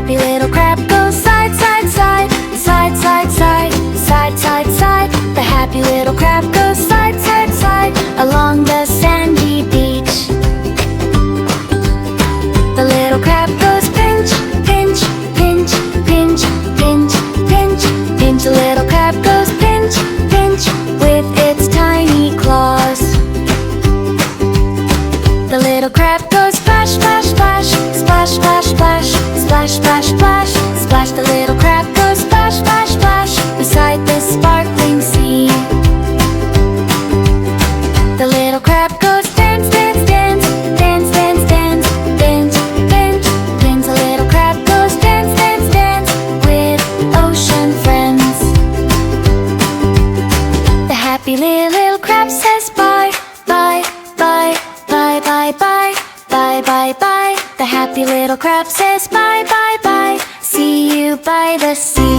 happy little crab goes side, side, side, side, side, side, side, side, side. The happy little crab goes side, side, side along the sandy beach. The little crab goes pinch, pinch, pinch, pinch, pinch, pinch, pinch. The little crab goes pinch, pinch with its tiny claws. The little crab goes splash, splash, splash, splash, splash, splash, splash, splash, splash, splash. The little crab goes splash, splash, splash beside the sparkling sea. The little crab goes dance, dance, dance, dance, dance, dance, dance, dance, dance. The little crab goes dance, dance, dance with ocean friends. The happy little crab says bye, bye, bye, bye, bye, bye, bye, bye, bye. The happy little crab says bye, bye, bye. See you by the sea.